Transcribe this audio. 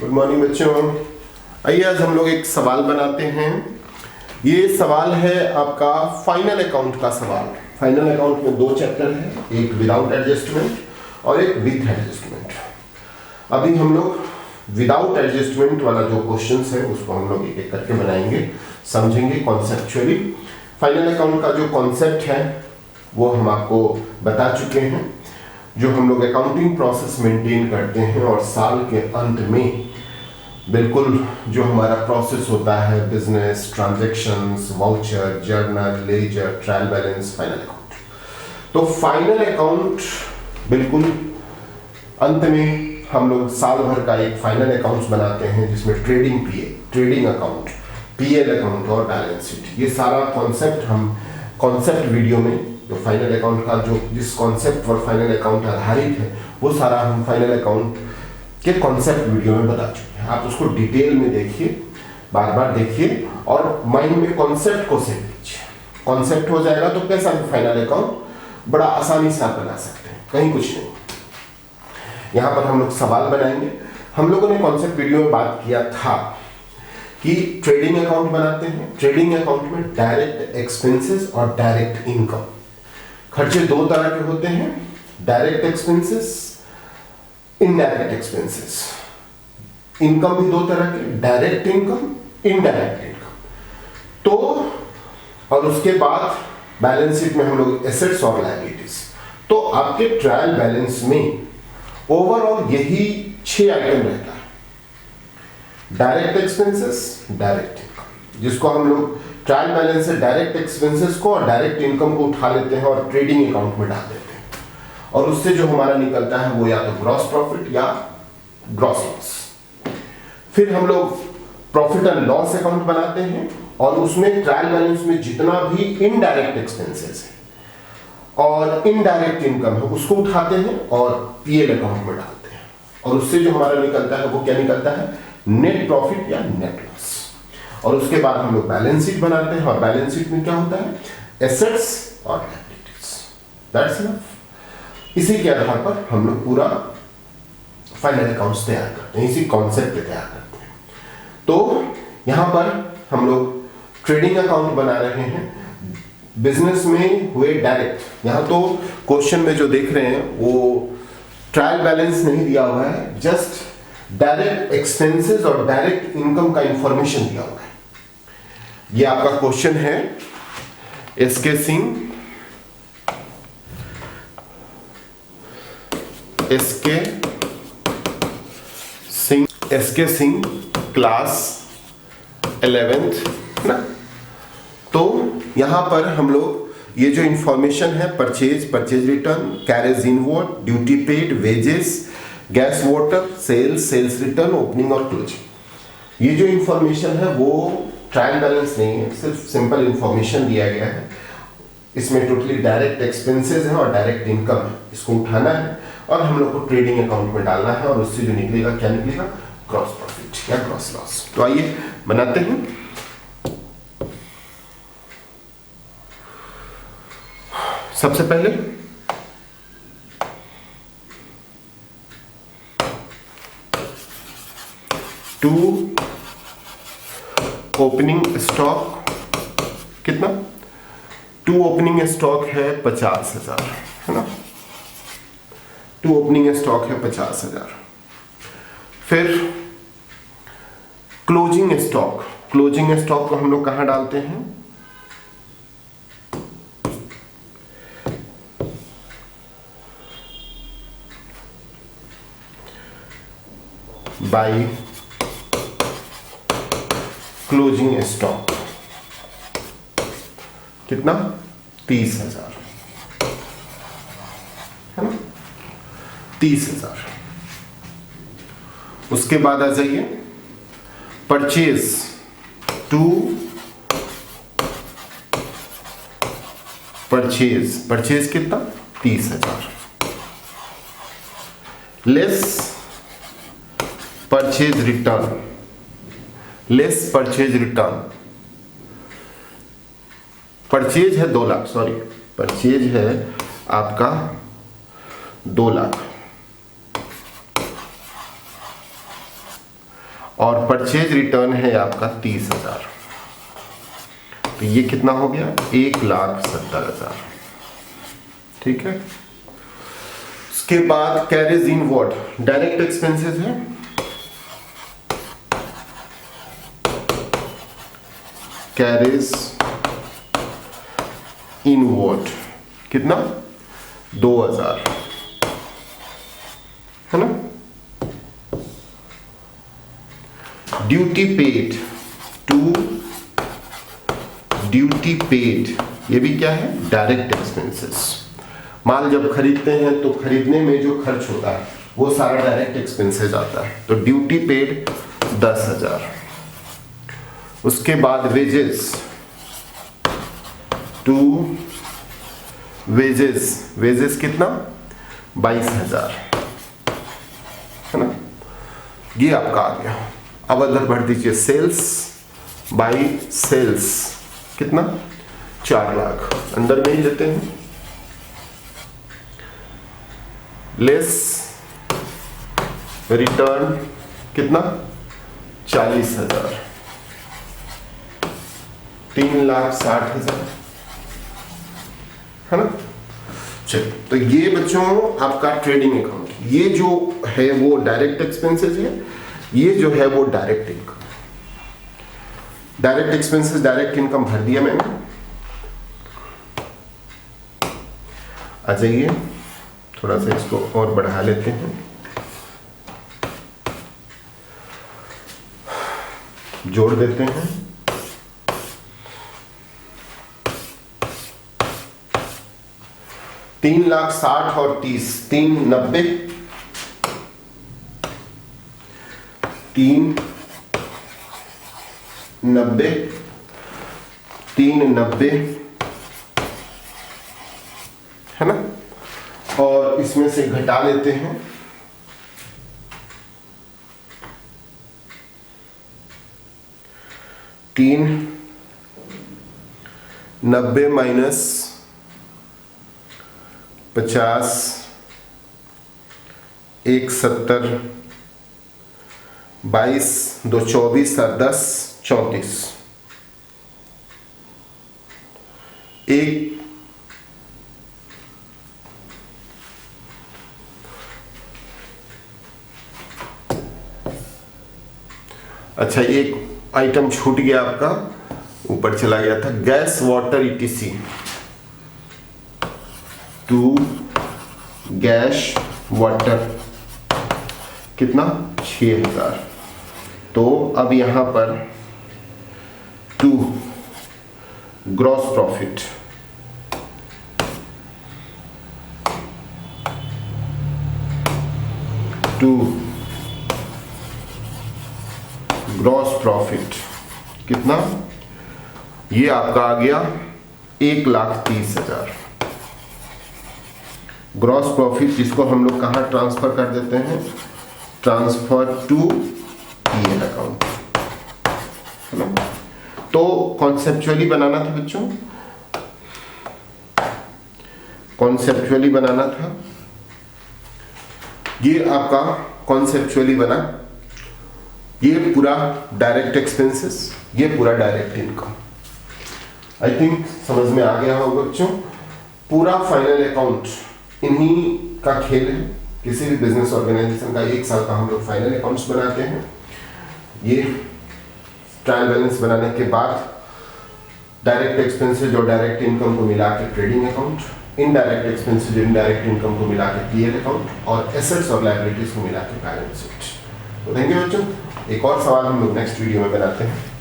Good morning बच्चों। आइए आज हम लोग एक सवाल बनाते हैं। ये सवाल है आपका फाइनल अकाउंट का सवाल। फाइनल अकाउंट में दो चैप्टर है, एक विदाउट एडजस्टमेंट और एक विद एडजस्टमेंट। अभी हम लोग विदाउट एडजस्टमेंट वाला जो क्वेश्चंस है उसको हम लोग एक एक करके बनाएंगे, समझेंगे कॉन्सेप्चुअली। फाइनल अकाउंट का जो कॉन्सेप्ट है वो हम आपको बता चुके हैं। जो हम लोग अकाउंटिंग प्रोसेस मेंटेन करते हैं और साल के अंत में बिल्कुल जो हमारा प्रोसेस होता है, business transactions, voucher, journal, ledger, trial balance, final account. तो फाइनल अकाउंट बिल्कुल अंत में हम लोग साल भर का एक फाइनल अकाउंट्स बनाते हैं जिसमें ट्रेडिंग पीए, ट्रेडिंग अकाउंट, पीएल अकाउंट और बैलेंस शीट, ये सारा कॉन्सेप्ट हम कॉन्सेप्ट वीडियो में जो फाइनल अकाउंट का जो जिस कॉन्सेप्ट पर फाइनल अकाउंट आधारित है वो सारा हम फाइनल अकाउंट के कॉन्सेप्ट वीडियो में बता चुके हैं। आप उसको डिटेल में देखिए, बार बार देखिए और माइंड में कॉन्सेप्ट को सेट कीजिए। कॉन्सेप्ट हो जाएगा तो कैसा भी फाइनल अकाउंट बड़ा आसानी से आप बना सकते हैं, कहीं कुछ नहीं। यहाँ पर हम लोग सवाल बनाएंगे। हम लोगों ने कॉन्सेप्ट वीडियो में बात किया था कि ट्रेडिंग अकाउंट बनाते हैं। ट्रेडिंग अकाउंट में डायरेक्ट एक्सपेंसेस और डायरेक्ट इनकम, खर्चे दो तरह के होते हैं, direct expenses, indirect expenses. Income भी दो तरह के, डायरेक्ट इनकम, इनडायरेक्ट इनकम। तो और उसके बाद बैलेंस शीट में हम लोग एसेट्स और लायबिलिटीज। तो आपके ट्रायल बैलेंस में ओवरऑल यही 6 आइटम रहता है। डायरेक्ट एक्सपेंसेस, डायरेक्ट इनकम, जिसको हम लोग ट्रायल बैलेंस से डायरेक्ट एक्सपेंसेस को और डायरेक्ट इनकम को उठा लेते हैं और ट्रेडिंग अकाउंट में डाल देते हैं, और उससे जो हमारा निकलता है वो या तो ग्रॉस प्रॉफिट या ग्रॉस लॉस। फिर हम लोग प्रॉफिट एंड लॉस अकाउंट बनाते हैं और उसमें ट्रायल बैलेंस में जितना भी इनडायरेक्ट एक्सपेंसेस है और इनडायरेक्ट इनकम है उसको उठाते हैं और पीएल अकाउंट में डालते हैं, और उससे जो हमारा निकलता है वो क्या निकलता है, नेट प्रॉफिट या नेट लॉस। और उसके बाद हम लोग बैलेंस शीट बनाते हैं और बैलेंस शीट में क्या होता है, एसेट्स और लायबिलिटीज। That's enough. इसी के आधार पर हम लोग पूरा फाइनल अकाउंट्स तैयार करते हैं, इसी कॉन्सेप्ट पे तैयार करते हैं। तो यहां पर हम लोग ट्रेडिंग अकाउंट बना रहे हैं। बिजनेस में हुए डायरेक्ट, यहां तो क्वेश्चन में जो देख रहे हैं वो ट्रायल बैलेंस नहीं दिया हुआ है, जस्ट डायरेक्ट एक्सपेंसेस और डायरेक्ट इनकम का इंफॉर्मेशन दिया हुआ है। ये आपका क्वेश्चन है एसके सिंह क्लास 11th ना। तो यहां पर हम लोग ये जो इंफॉर्मेशन है, purchase return, carriage inward, duty paid, wages, gas water, sales return, opening और क्लोजिंग, ये जो इंफॉर्मेशन है वो ट्रायल बैलेंस नहीं है, सिर्फ सिंपल इंफॉर्मेशन दिया गया है। इसमें टोटली डायरेक्ट एक्सपेंसेस है और डायरेक्ट इनकम है, इसको उठाना है और हम लोग को ट्रेडिंग अकाउंट में डालना है और उससे जो निकलेगा क्या निकलेगा, ग्रॉस प्रॉफिट या ग्रॉस लॉस। तो आइए बनाते हैं। सबसे पहले ओपनिंग स्टॉक कितना, टू ओपनिंग स्टॉक है 50,000 है ना, टू ओपनिंग स्टॉक है 50,000। फिर क्लोजिंग स्टॉक को हम लोग कहां डालते हैं, बाई क्लोजिंग स्टॉक कितना, 30,000 है ना, 30,000। उसके बाद आ जाइए परचेज कितना, 30,000 लेस परचेज रिटर्न, परचेज है 2 लाख, सॉरी परचेज है आपका 2 लाख, और परचेज रिटर्न है आपका 30,000। तो ये कितना हो गया? 1,70,000। ठीक है। उसके बाद carriage inward? Direct expenses है, कैरीज इन व्हाट? कितना? 2,000, है ना। Duty paid to, duty paid ये भी क्या है? Direct expenses. माल जब खरीदते हैं तो खरीदने में जो खर्च होता है वो सारा डायरेक्ट एक्सपेंसेस आता है। तो ड्यूटी पेड 10,000। उसके बाद वेजेस टू, वेजेस कितना? 22,000, है ना। ये आपका आ गया। अब अंदर बढ़ दीजिए, सेल्स बाई सेल्स कितना? 4 लाख, अंदर में ही लेते हैं। लेस रिटर्न कितना? 40,000, 3,60,000, है ना। चलिए, तो ये बच्चों आपका ट्रेडिंग अकाउंट, ये जो है वो डायरेक्ट एक्सपेंसेस है, ये जो है वो direct income. Direct expenses direct income भर दिया मैंने। आ जाइए, थोड़ा सा इसको और बढ़ा लेते हैं। जोड़ देते हैं। तीन 3,60,000 और 30, 3,90,000, 3,90,000, है ना। और इसमें से घटा लेते हैं 3,90,000 माइनस 50, 1,70, 22, 2, 24 और 10, 34। एक अच्छा, एक आइटम छूट गया आपका, ऊपर चला गया था। Gas water E T C to gas water कितना? 6,000। तो अब यहां पर to gross profit, to gross profit कितना? ये आपका आ गया 1,30,000। ग्रॉस प्रॉफिट जिसको हम लोग कहाँ ट्रांसफर कर देते हैं? ट्रांसफर टू पीएल अकाउंट, है ना। तो कॉन्सेप्चुअली बनाना था बच्चों, कॉन्सेप्चुअली बनाना था। ये आपका कॉन्सेप्चुअली बना। ये पूरा डायरेक्ट एक्सपेंसेस, ये पूरा डायरेक्ट इनकम। आई थिंक समझ में आ गया होगा बच्चों। पूरा फाइनल अकाउंट इन्हीं का खेल है। किसी भी बिजनेस ऑर्गेनाइजेशन का 1 साल का हम लोग फाइनल अकाउंट्स बनाते हैं। ये ट्रायल बैलेंस बनाने के बाद डायरेक्ट एक्सपेंसेस और डायरेक्ट इनकम को मिला के trading account, indirect expenses indirect income को मिला के पीएल अकाउंट, और एसेट्स और लायबिलिटीज को मिला के बैलेंस शीट। तो थैंक यू बच्चों। एक और सवाल हम लोग नेक्स्ट वीडियो में बनाते हैं।